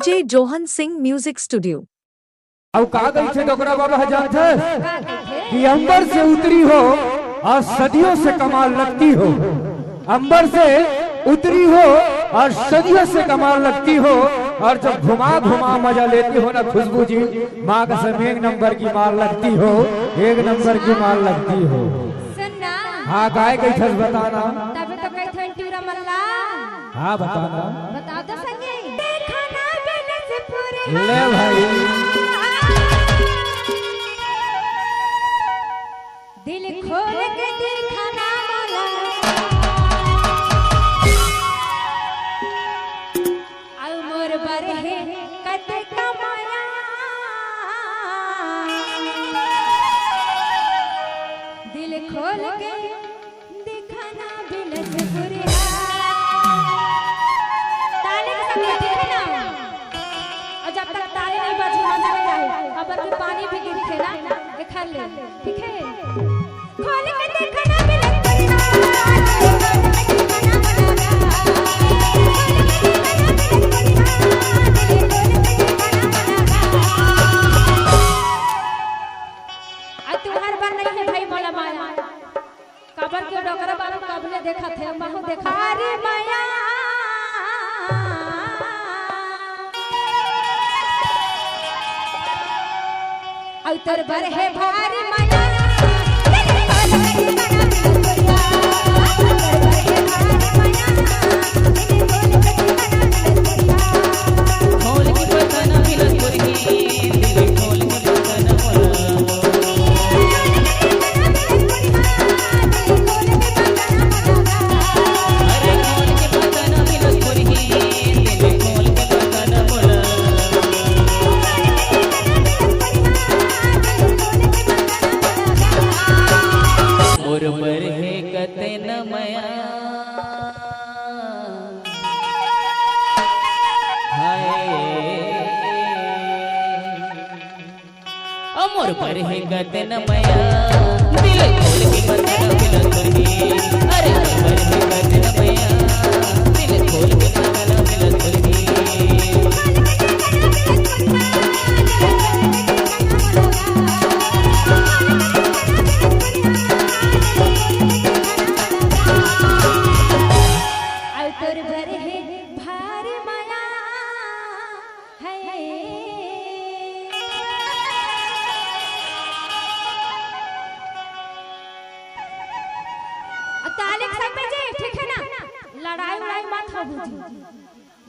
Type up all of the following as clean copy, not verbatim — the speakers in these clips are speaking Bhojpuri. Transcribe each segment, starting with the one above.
DJ Johan Singh music studio. अब का गई थे डोकरा बाबा जात है कि अंबर से उतरी हो और सदियों से कमाल लगती हो। अंबर से उतरी हो और सदियों से कमाल लगती हो। और जब घुमा घुमा मजा लेती हो ना खुशबू जी, माँ का सब 1 नंबर की माल लगती हो, 1 नंबर की माल लगती हो। हाँ गाय गई थस बताना। तब तो कई थे टूरा मल्ला। हाँ बताना। बता दो संगे। देखा ना बेने से पूरे। ले भाई। दिल खोल के देखा ना मल्ला। आउ मोर बरहे कते कमाया। दिल खोल के देखा ना बेने से पूरे। ताले के संग ठीक है ना। और जब तक ताले नहीं बजी मजा नहीं आए। अबर के पानी भी गिर के ना खा ले, ठीक है। खोल के देखा ना बेने से तुम्हार बार नहीं है भाई मोला माया। कबर के डोकरा बाबू कबले देखा थे महू देखा। अरे माया अवतर बर है भारी माया। अमर पर है गदन मया दिल खोल के बता मिलन करगी। अरे अमर है गदन मया दिल खोल के बता मिलन करगी। अवतर भर है भारी माया है। ताले के संग बजे ठीक है ना। लड़ाई उड़ाई मत हो बुझी,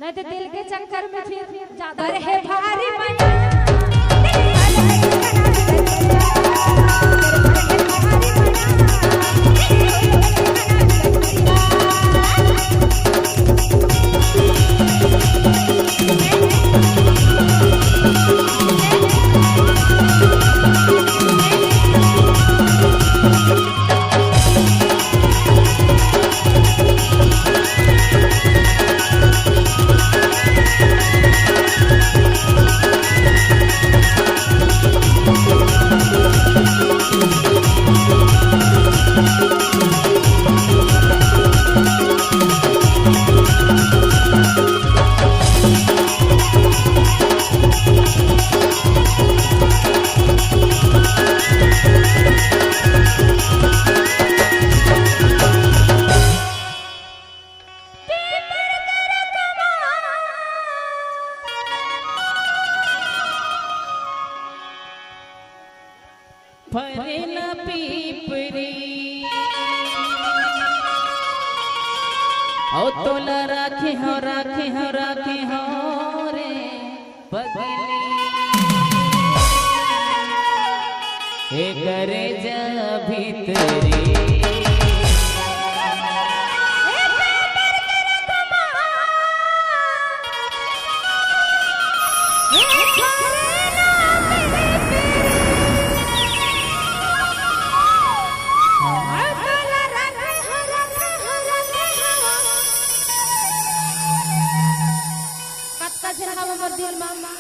नहीं तो दिल के चक्कर में फिर ज्यादा है भारी माया। फरेला पीपरी ओ तोला राखे हो रे पगली। हे करे जा भीतरी दिल मामा।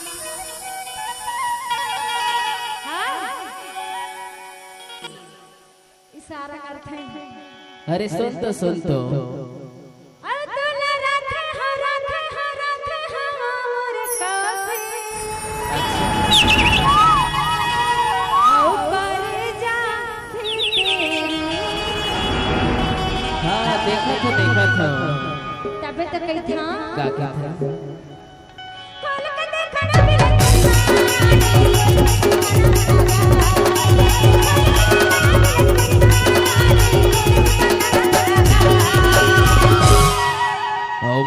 हाँ? इशारा करते हैं। अरे सुन तो अरे तूने रखे हो मोर का तो कही था का था खोल के देखना मिलन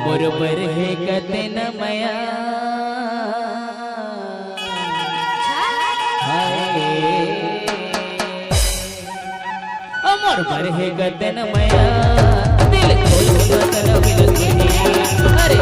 मोर पर है गतन मया मोर पर है गतन मया दिल खोल के मतलब मिलन तुझे अरे